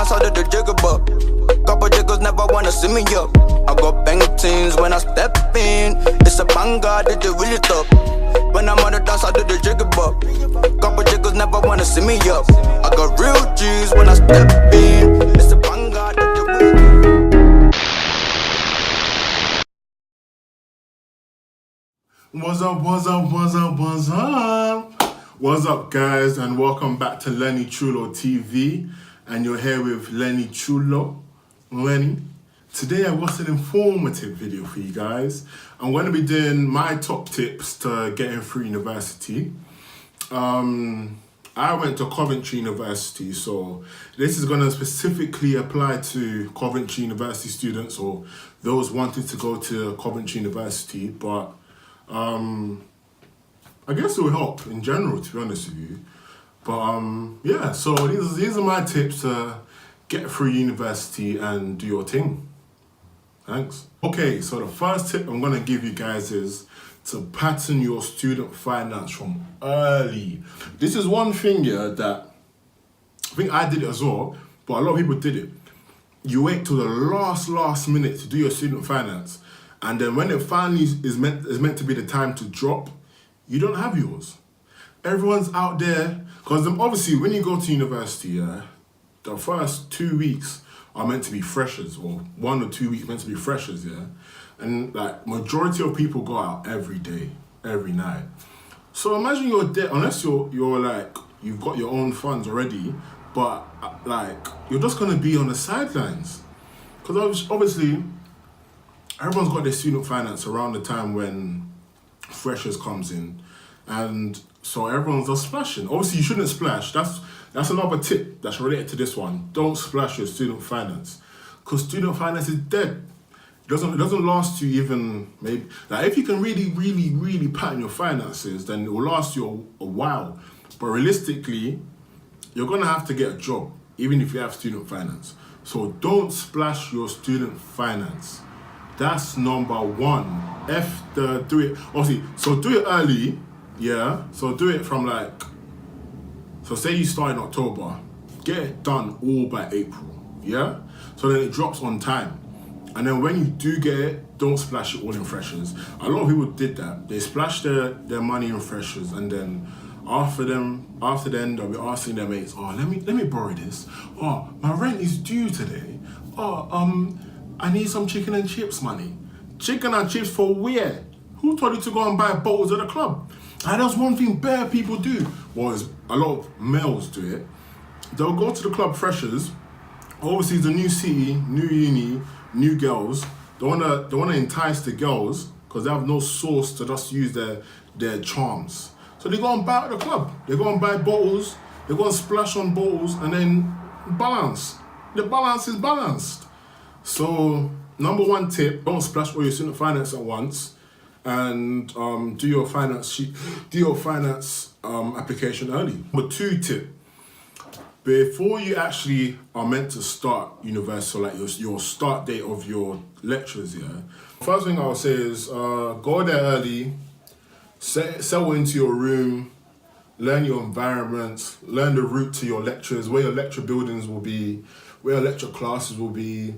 dance, I did the jigger buck. Couple jiggers never wanna see me up. I got bang teens when I step in. It's a banger, did it really tough. When I'm on the dance, I do the jigger buck. Couple jiggers never wanna see me up. I got real G's when I step in. It's a banger, did it really tough. What's up, guys, and welcome back to LENNYCHULO TV. And you're here with LENNYCHULO, Lenny. Today I've got an informative video for you guys. I'm going to be doing my top tips to getting through university. I went to Coventry University, so this is going to specifically apply to Coventry University students or those wanting to go to Coventry University, but I guess it will help in general, to be honest with you. But yeah, so these are my tips to get through university and do your thing. Thanks. Okay, so the first tip I'm gonna give you guys is to pattern your student finance from early. This is one thing, yeah, that I think I did it as well, but a lot of people did it. You wait till the last minute to do your student finance, and then when it finally is meant to be the time to drop, you don't have yours. Everyone's out there, because obviously when you go to university, yeah, the first 2 weeks are meant to be freshers, or 1 or 2 weeks meant to be freshers, yeah? And like, majority of people go out every day, every night. So imagine you're dead, unless you're like, you've got your own funds already, but like, you're just gonna be on the sidelines. Because obviously, everyone's got their student finance around the time when freshers comes in, and so everyone's just splashing. Obviously, you shouldn't splash. That's another tip that's related to this one. Don't splash your student finance, because student finance is dead. It doesn't last you even maybe. Like, if you can really pattern your finances, then it will last you a while. But realistically, you're gonna have to get a job even if you have student finance. So don't splash your student finance. That's number one. Do it, obviously, so do it early, yeah? So do it from like, so say you start in October, get it done all by April, yeah? So then it drops on time. And then when you do get it, don't splash it all in freshers. A lot of people did that. They splashed their money in freshers, and then after then they'll be asking their mates, oh, let me borrow this. Oh, my rent is due today. Oh, I need some chicken and chips money. Chicken and chips for where? Who told you to go and buy bottles at the club? And that's one thing bare people do. Well, a lot of males do it. They'll go to the club freshers. Obviously, it's a new city, new uni, new girls. They wanna entice the girls because they have no source to just use their charms. So they go and buy at the club. They go and buy bottles. They go and splash on bottles, and then balance. The balance is balanced. So, number one tip, don't splash all your student finance at once, and do your finance application early. Number two tip, before you actually are meant to start university, so like your start date of your lectures, yeah, first thing I'll say is go there early, settle into your room, learn your environment, learn the route to your lectures, where your lecture buildings will be, where your lecture classes will be.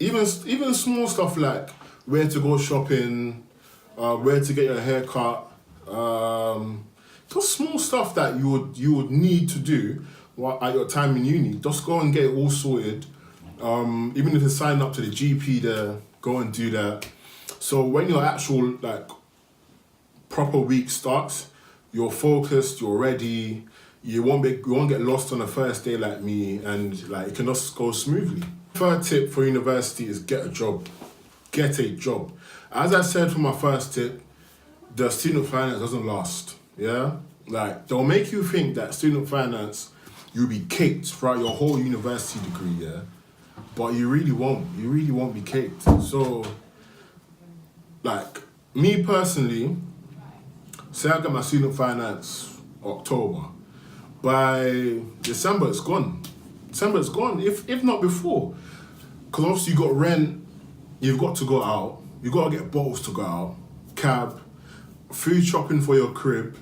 Even small stuff like where to go shopping, where to get your hair cut, just small stuff that you would need to do at your time in uni. Just go and get it all sorted. Even if you sign up to the GP there, go and do that. So when your actual like proper week starts, you're focused, you're ready. You won't get lost on the first day like me, and like it can just go smoothly. Third tip for university is get a job. Get a job. As I said for my first tip, the student finance doesn't last. Yeah, like they'll make you think that student finance you'll be caked throughout your whole university degree. Yeah, but you really won't. You really won't be caked. So, like me personally, say I get my student finance October. By December, it's gone. If not before. Because obviously you got rent, you've got to go out, you've got to get bottles to go out, cab, food shopping for your crib,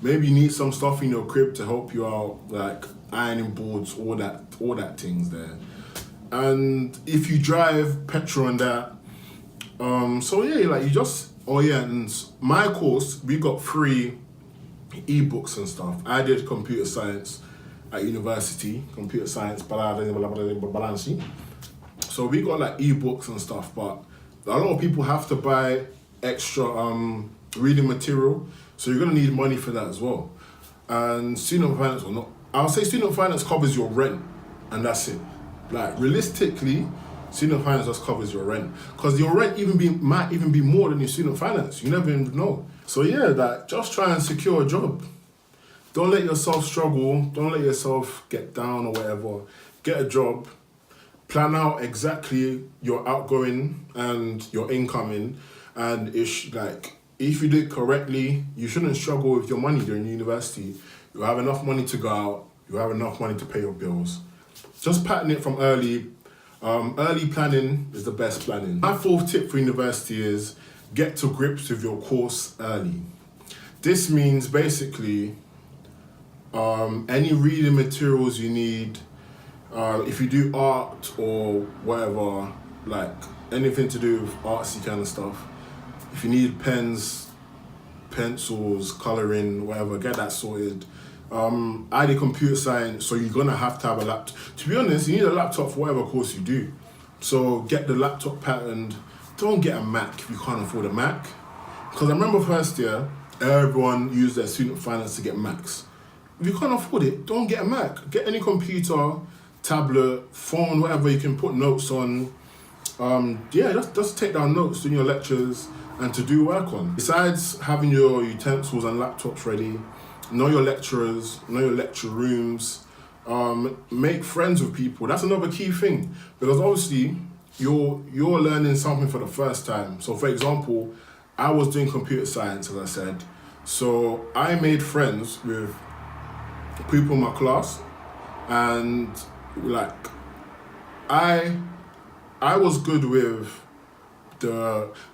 maybe you need some stuff in your crib to help you out, like ironing boards, all that things there. And if you drive, petrol and that. So yeah, like you just, oh yeah, and my course, we got free ebooks and stuff. I did computer science at university, computer science, balanci. So we got like ebooks and stuff, but a lot of people have to buy extra reading material, so you're gonna need money for that as well. And student finance or not, I'll say student finance covers your rent, and that's it. Like realistically, student finance just covers your rent, because your rent might even be more than your student finance. You never even know. So yeah, like just try and secure a job. Don't let yourself struggle. Don't let yourself get down or whatever. Get a job. Plan out exactly your outgoing and your incoming, and like if you do it correctly, you shouldn't struggle with your money during university. You have enough money to go out. You have enough money to pay your bills. Just pattern it from early. Early planning is the best planning. My fourth tip for university is get to grips with your course early. This means basically any reading materials you need, if you do art or whatever, like anything to do with artsy kind of stuff, if you need pens, pencils, colouring, whatever, get that sorted. I did computer science, so you're gonna have to have a laptop. To be honest, you need a laptop for whatever course you do. So get the laptop patterned. Don't get a Mac if you can't afford a Mac. Because I remember first year, everyone used their student finance to get Macs. If you can't afford it, don't get a Mac. Get any computer, tablet, phone, whatever you can put notes on. Just take down notes during your lectures and to do work on. Besides having your utensils and laptops ready, know your lecturers, know your lecture rooms, make friends with people. That's another key thing, because obviously you're learning something for the first time. So for example, I was doing computer science, as I said, so I made friends with people in my class, and like I was good with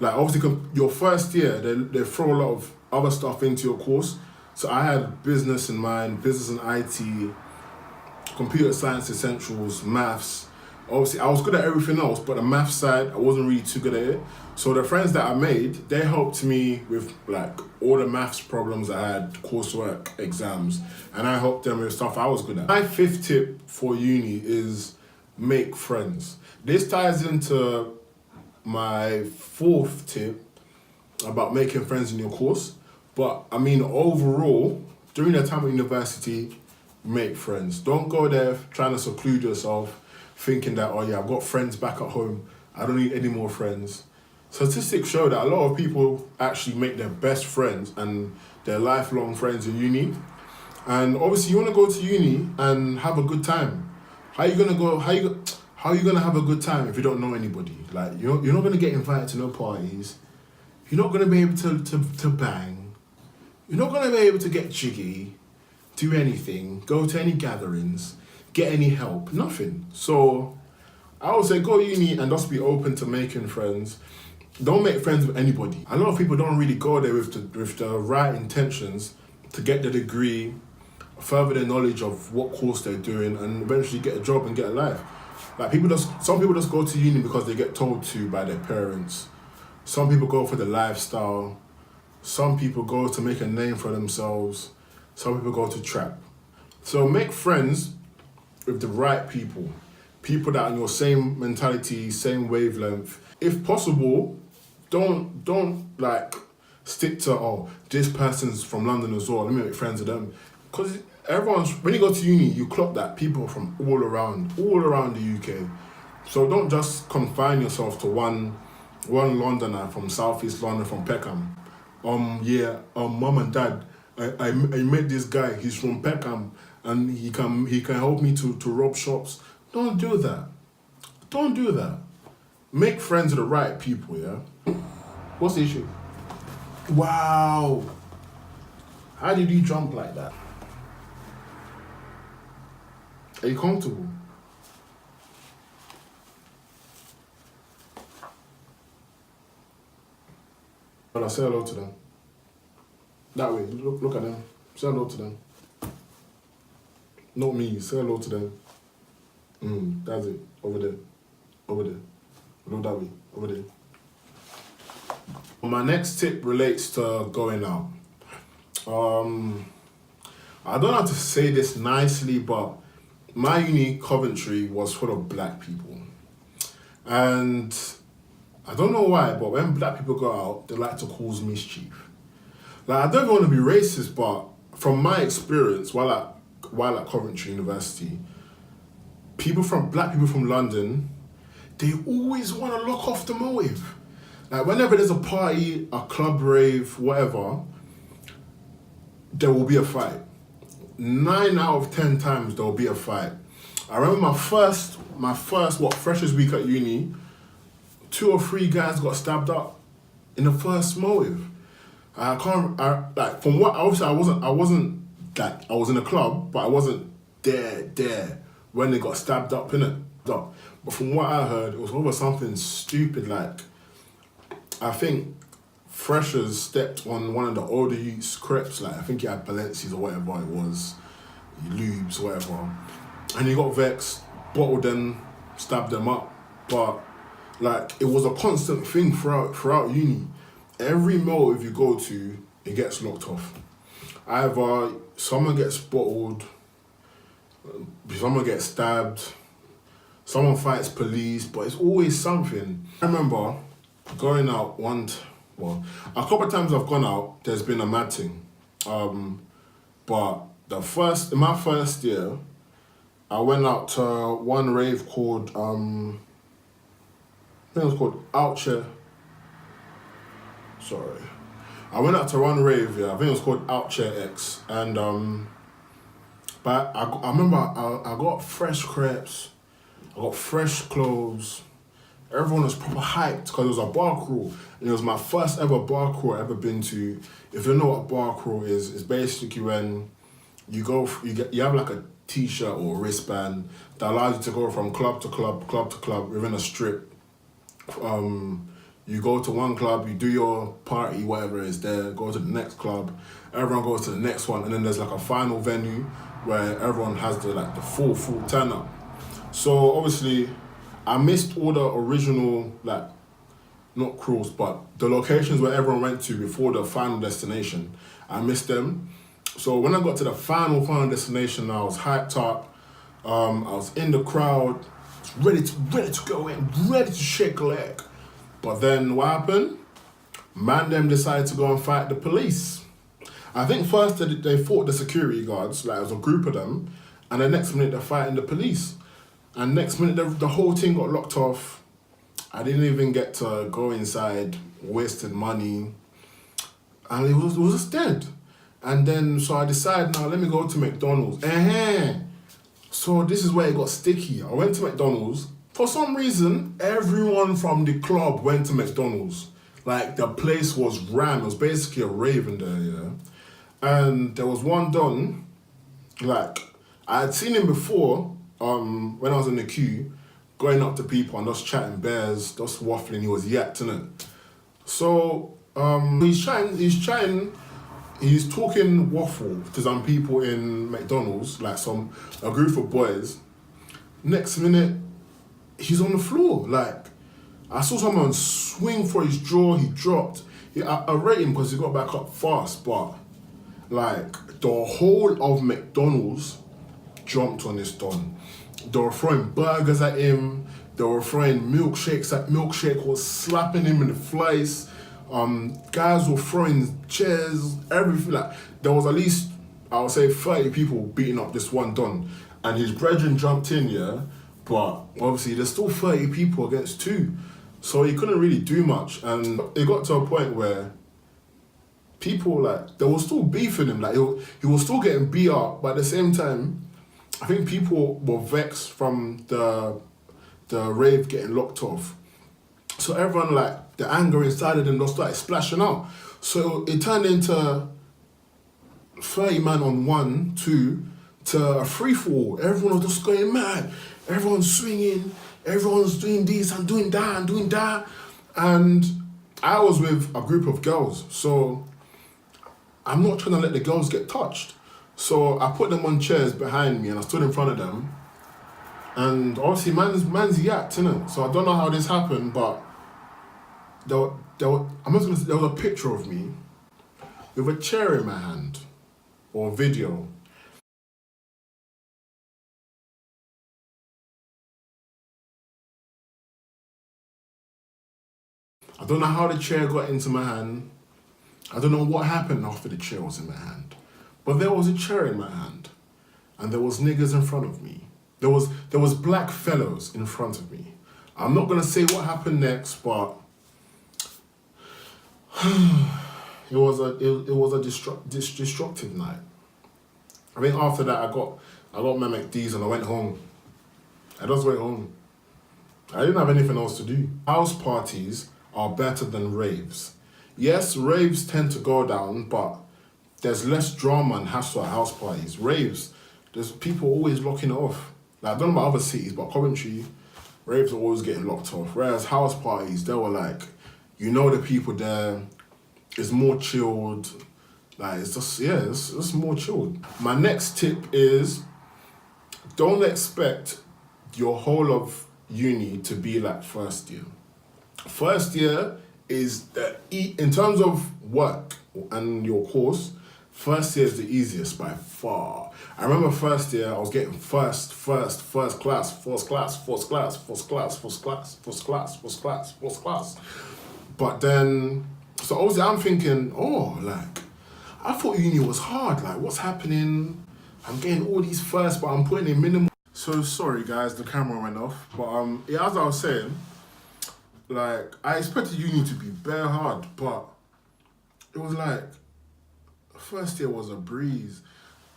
obviously your first year they throw a lot of other stuff into your course. So I had business in mind, business and IT, computer science essentials, maths. Obviously, I was good at everything else, but the maths side, I wasn't really too good at it. So the friends that I made, they helped me with like all the maths problems I had, coursework, exams, and I helped them with stuff I was good at. My fifth tip for uni is make friends. This ties into my fourth tip about making friends in your course. But I mean, overall, during the time of university, make friends. Don't go there trying to seclude yourself, thinking that, oh yeah, I've got friends back at home, I don't need any more friends. Statistics show that a lot of people actually make their best friends and their lifelong friends in uni. And obviously you want to go to uni and have a good time. How are you gonna have a good time if you don't know anybody? Like you're not gonna get invited to no parties. You're not gonna be able to bang. You're not gonna be able to get jiggy, do anything, go to any gatherings, get any help, nothing. So I would say go uni and just be open to making friends. Don't make friends with anybody. A lot of people don't really go there with the right intentions to get the degree, further their knowledge of what course they're doing, and eventually get a job and get a life. Like some people just go to uni because they get told to by their parents. Some people go for the lifestyle. Some people go to make a name for themselves. Some people go to trap. So make friends with the right people. People that are in your same mentality, same wavelength. If possible, don't like stick to, this person's from London as well, let me make friends with them. Because when you go to uni, you clock that people are from all around the UK. So don't just confine yourself to one Londoner from Southeast London, from Peckham. Mum and dad, I met this guy, he's from Peckham, and he can help me to rob shops. Don't do that. Don't do that. Make friends with the right people, yeah? What's the issue? Wow. How did you jump like that? Are you comfortable? Well, I say hello to them. That way, look at them. Say hello to them. Not me, say hello to them. That's it. Over there. Over there. Look that way. Over there. My next tip relates to going out. I don't know how to say this nicely, but my uni, Coventry, was full of black people. And I don't know why, but when black people go out, they like to cause mischief. Like, I don't want to be racist, but from my experience while at Coventry University, black people from London, they always want to lock off the motive. Like, whenever there's a party, a club rave, whatever, there will be a fight. 9 out of 10 times there will be a fight. I remember my first freshers week at uni, 2 or 3 guys got stabbed up in the first motive. I was in a club, but I wasn't there when they got stabbed up, innit? But from what I heard, it was over something stupid, like, I think freshers stepped on one of the older youth's crepes, like, I think he had Balenci's or whatever it was, lubes, whatever, and he got vexed, bottled them, stabbed them up. But, like, it was a constant thing throughout uni. Every motive you go to, it gets locked off. Either someone gets bottled, someone gets stabbed, someone fights police, but it's always something. I remember going out a couple of times I've gone out, there's been a mad thing. But in my first year, I went out to one rave called, I think it was called Outchair. Sorry. I went out to one rave, I think it was called Outchair X. And, but I remember I got fresh crepes, I got fresh clothes. Everyone was proper hyped because it was a bar crawl. And it was my first ever bar crawl I've ever been to. If you know what a bar crawl is, it's basically when you have like a t-shirt or a wristband that allows you to go from club to club within a strip. You go to one club, you do your party, whatever it is there, go to the next club, everyone goes to the next one, and then there's like a final venue where everyone has the full turn up. So obviously, I missed all the original, like, not crawls, but the locations where everyone went to before the final destination. I missed them. So when I got to the final destination, I was hyped up. I was in the crowd, ready to go in, ready to shake a leg. But then what happened? Man them decided to go and fight the police. I think first they fought the security guards, like it was a group of them, and the next minute they're fighting the police. And next minute the whole thing got locked off. I didn't even get to go inside, wasted money, and it was just dead. And then so I decided, now let me go to McDonald's. So this is where it got sticky. I went to McDonald's. For some reason, everyone from the club went to McDonald's. Like, the place was rammed. It was basically a rave in there, yeah. And there was one Don, like, I had seen him before, when I was in the queue, going up to people and just chatting bears, just waffling. He was yacked, innit? So, he's talking waffle to some people in McDonald's, like a group of boys. Next minute, he's on the floor. Like, I saw someone swing for his jaw, he dropped. I rate him because he got back up fast, but like, the whole of McDonald's jumped on this Don. They were throwing burgers at him, they were throwing milkshakes at Milkshake, was slapping him in the face. Guys were throwing chairs, everything. Like, there was at least, I would say, 30 people beating up this one Don. And his brethren jumped in, yeah, but obviously there's still 30 people against 2. So he couldn't really do much. And it got to a point where people, like, they were still beefing him. Like, he was still getting beat up, but at the same time, I think people were vexed from the rave getting locked off. So everyone, like, the anger inside of them just started splashing out. So it turned into 30 man on 1, 2, to a free-for-all. Everyone was just going mad. Everyone's swinging, everyone's doing this and doing that and doing that. And I was with a group of girls. So I'm not trying to let the girls get touched. So I put them on chairs behind me and I stood in front of them. And obviously man's yacked, innit? So I don't know how this happened, but there was a picture of me with a chair in my hand, or a video. I don't know how the chair got into my hand. I don't know what happened after the chair was in my hand. But there was a chair in my hand. And there was niggas in front of me. There was black fellows in front of me. I'm not gonna say what happened next, but it was a destructive night. I think after that I got my McD's and I went home. I just went home. I didn't have anything else to do. House parties are better than raves. Yes, raves tend to go down, but there's less drama and hassle at house parties. Raves, there's people always locking it off. Like, I don't know about other cities, but Coventry, raves are always getting locked off. Whereas house parties, they were like, you know the people there, it's more chilled. Like, it's just more chilled. My next tip is, don't expect your whole of uni to be like first year. First year is, in terms of work and your course, first year is the easiest by far. I remember first year, I was getting first class. But then, so obviously I'm thinking, I thought uni was hard. Like, what's happening? I'm getting all these firsts, but I'm putting in minimum. So sorry guys, the camera went off. But as I was saying, like, I expected uni to be bare hard, but it was like, first year was a breeze.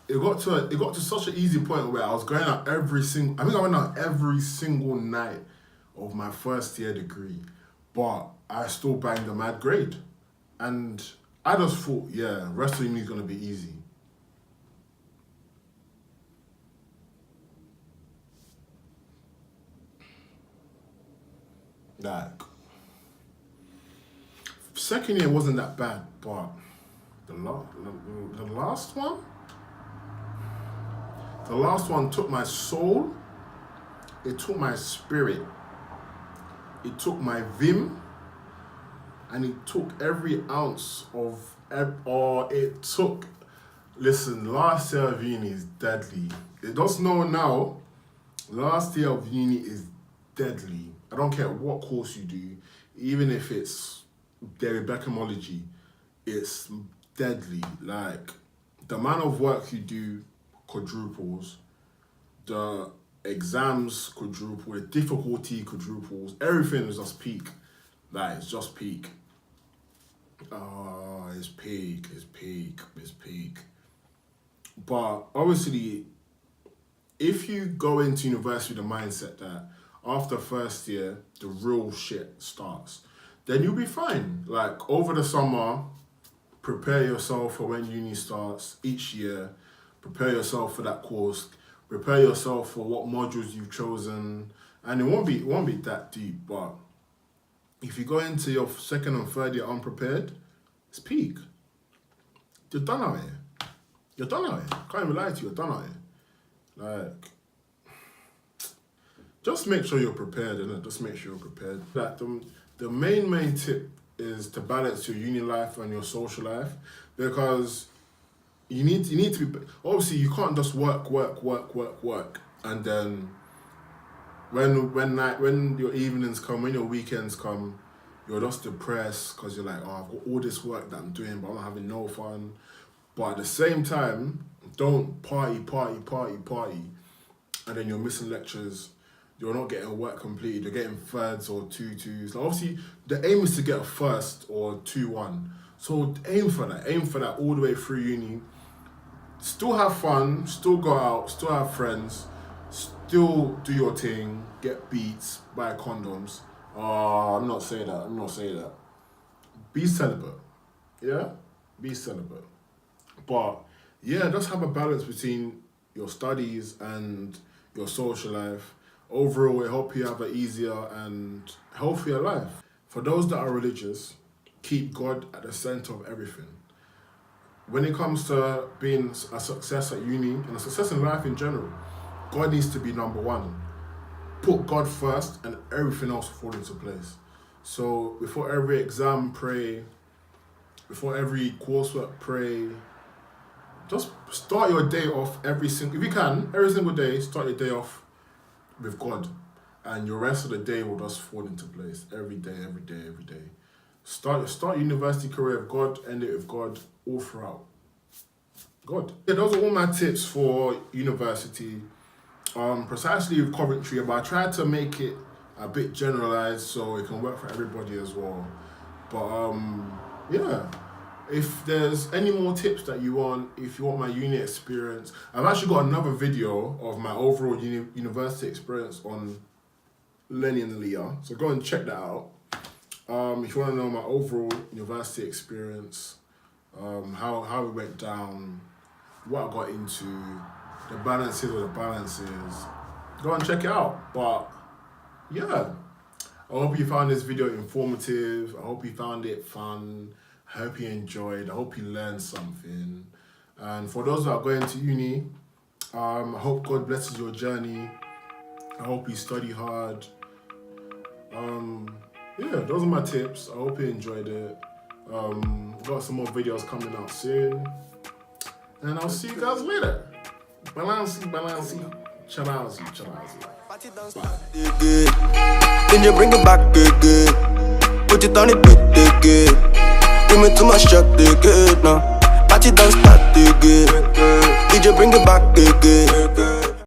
It got to such an easy point where I was going out I went out every single night of my first year degree, but I still banged a mad grade. And I just thought, yeah, rest of uni is gonna be easy. Like, second year wasn't that bad, but the last one took my soul, it took my spirit, it took my vim, and it took every ounce of, listen, last year of uni is deadly. Just know now, last year of uni is deadly. I don't care what course you do, even if it's David Beckhamology, it's deadly. Like, the amount of work you do quadruples, the exams quadruple, the difficulty quadruples, everything is just peak. Like, it's just peak. It's peak. But obviously, if you go into university with the mindset that after first year, the real shit starts, then you'll be fine. Like, over the summer, prepare yourself for when uni starts each year. Prepare yourself for that course. Prepare yourself for what modules you've chosen. And it won't be that deep, but if you go into your second and third year unprepared, it's peak. You're done out here. Can't even lie to you, you're done out here. Like, just make sure you're prepared, innit? Just make sure you're prepared. Like, the main tip is to balance your uni life and your social life, because you need to be, obviously you can't just work, and then when your evenings come, when your weekends come, you're just depressed because you're like, oh, I've got all this work that I'm doing, but I'm not having no fun. But at the same time, don't party, and then you're missing lectures. You're not getting work completed. You're getting thirds or 2-2s. Like, obviously, the aim is to get a first or 2-1. So aim for that all the way through uni. Still have fun, still go out, still have friends, still do your thing, get beats, buy condoms. I'm not saying that. Be celibate. Yeah? Be celibate. But yeah, just have a balance between your studies and your social life. Overall, it helps you have an easier and healthier life. For those that are religious, keep God at the center of everything. when it comes to being a success at uni and a success in life in general, God needs to be number one. Put God first and everything else will fall into place. So before every exam, pray. Before every coursework, pray. Just start your day off if you can, every single day, start your day off with God. And your rest of the day will just fall into place. Every day, every day, every day. Start university career with God, end it with God, all throughout. God. Yeah, those are all my tips for university. Precisely with Coventry, but I tried to make it a bit generalized so it can work for everybody as well. But yeah, if there's any more tips that you want, if you want my uni experience, I've actually got another video of my overall university experience on Lenny and Aliyah, so go and check that out. If you want to know my overall university experience, how it went down, what I got into, the balances or the balances, go and check it out. But yeah, I hope you found this video informative. I hope you found it fun. I hope you enjoyed. I hope you learned something. And for those that are going to uni, I hope God blesses your journey. I hope you study hard. Yeah, those are my tips. I hope you enjoyed it. Got some more videos coming out soon. And I'll see you guys later. Balancy. Chalazi. Then you bring it back again. Put it on the beat again. Give me too much shot again now. Party don't start again. Did you bring it back again?